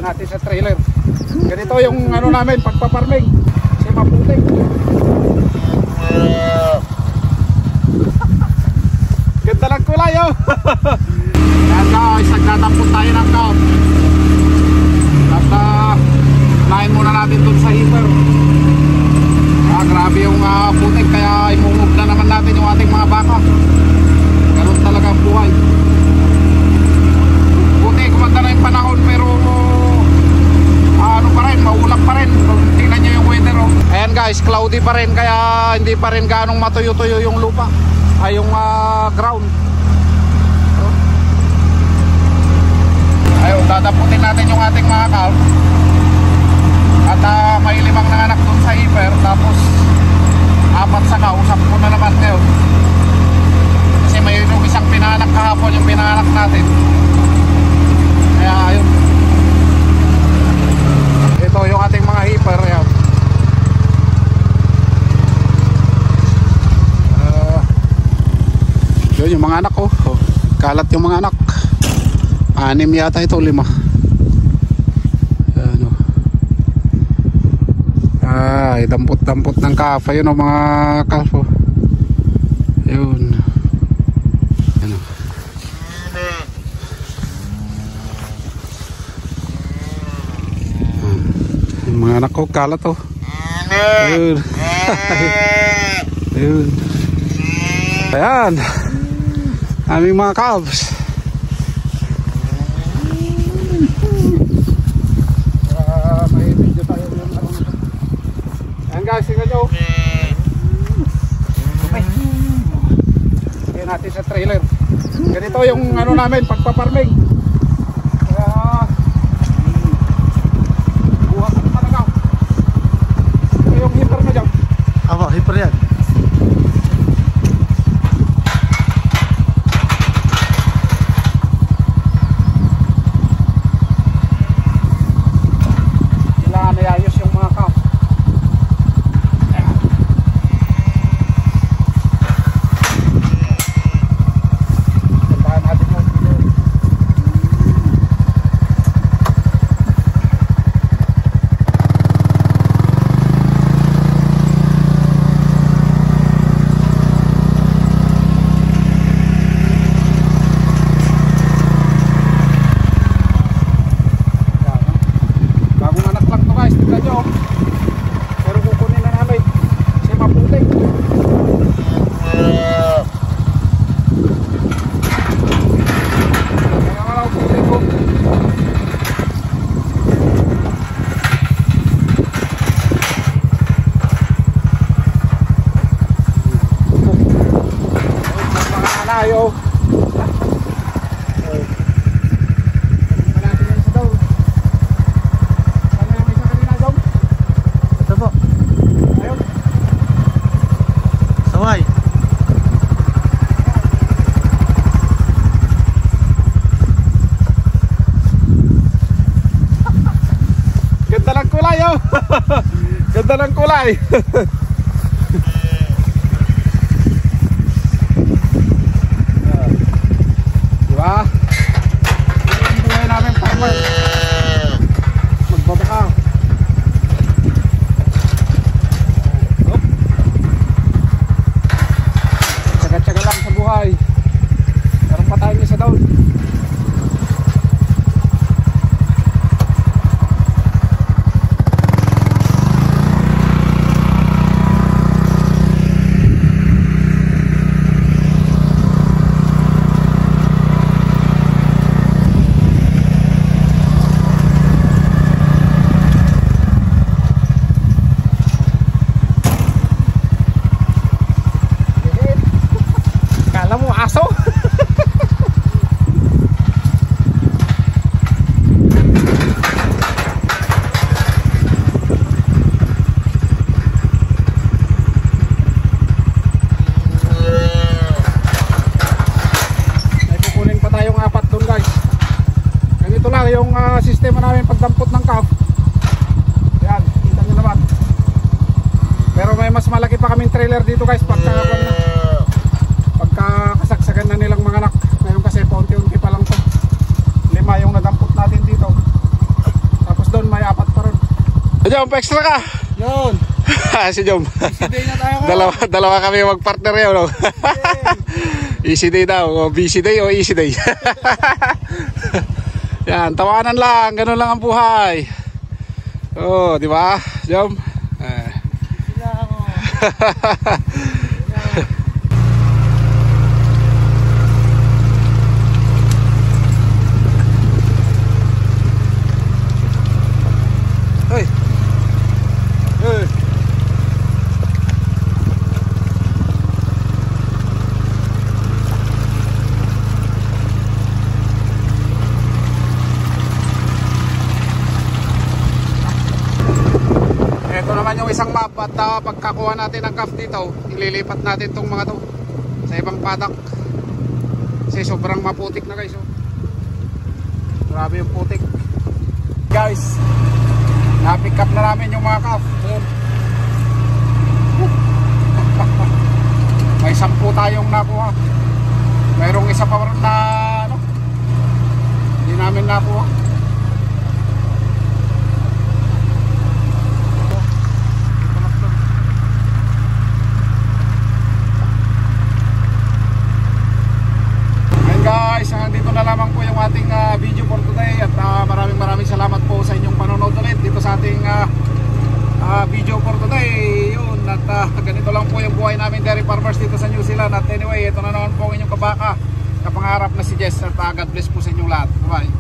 Lagyan natin sa trailer. Ganito yung ano namin pagpaparming. Kasi maputik. Ganda lang kulay oh. Yan guys, nagtatampon tayo ng cap. At lain muna natin dun sa heater. Grabe yung putik, kaya imumove na naman natin yung ating mga baka. Ganun talaga ang buhay. Putik, kumanda na yung panahon, pero ano pa rin, maulap pa rin. Tingnan nyo yung weather oh. Ayan guys, cloudy pa rin, kaya hindi pa rin ganong matuyo-tuyo yung lupa. Ay yung ground. Ayun, dadaputin natin yung ating mga calf. At may 5 nanganak dun sa hiper. Tapos 4 sa kausap ko na naman ngayon. Kasi may yung isang pinanak kahapon, yung pinanak natin. Kaya ayun, ito yung ating mga hiper. Ayan. Yun yung mga anak oh. Kalat yung mga anak. 6 yata ito, 5. Ayan oh. Ay, dampot-dampot ng kafa. Yun o mga kalfo. Yun. Ayan o. Yung mga anak ko, kalat o. Ayun. Ayun. Ayan. Aming mga calves. May video tayo yung ayan guys, tingnan nyo. Lagyan natin sa trailer. Ganito yung ano namin pagpaparming. Kaya buhat ang malagaw. Ito yung hipper na dyan. Apa, hipper yan? Ayaw. Ito po. Ayun. Saway. Ganda ng kulay oh. Ganda ng kulay. Diba? Yung buhay namin farmer. Magbabaka. Tsaga-tsaga lang sa buhay. Meron pa tayong isa daw. Aso. May kukunin pa tayong 4 doon guys. Ganito lang yung sistema namin pagdampot ng calf. Yan, kita nyo naman. Pero may mas malaki pa kaming trailer dito guys pagka kasagsagan na nilang mga anak. Ngayon kasi paunti-unti pa lang to. 5 yung nadampot natin dito. Jom, pa-extra ka. Yun. Si Jom. Easy day na tayo ngayon. Dalawa kami mag-partner yun, no? Easy day daw, o busy day o easy day. Yan, tawanan lang, ganun lang ang buhay. Oh, di ba, Jom? Sila ako. Hey. Hey. Ito naman yung isang map at pagkakuha natin ng calf dito, ililipat natin tong mga to sa ibang paddock. Kasi sobrang maputik na guys. Oh. Grabe yung putik. Guys, na-pick up na namin yung mga calf. May 10 tayong nakuha. Mayroong isa pa rin na ano, hindi namin nakuha. Guys, dito na lamang po yung ating video for today at maraming salamat po sa inyong panonood ulit dito sa ating video for today. Yun, at ganito lang po yung buhay namin dairy farmers dito sa New Zealand. At anyway, ito na naman po ang inyong kabaka, kapangarap na si Jess, at God bless po sa inyong lahat. Bye.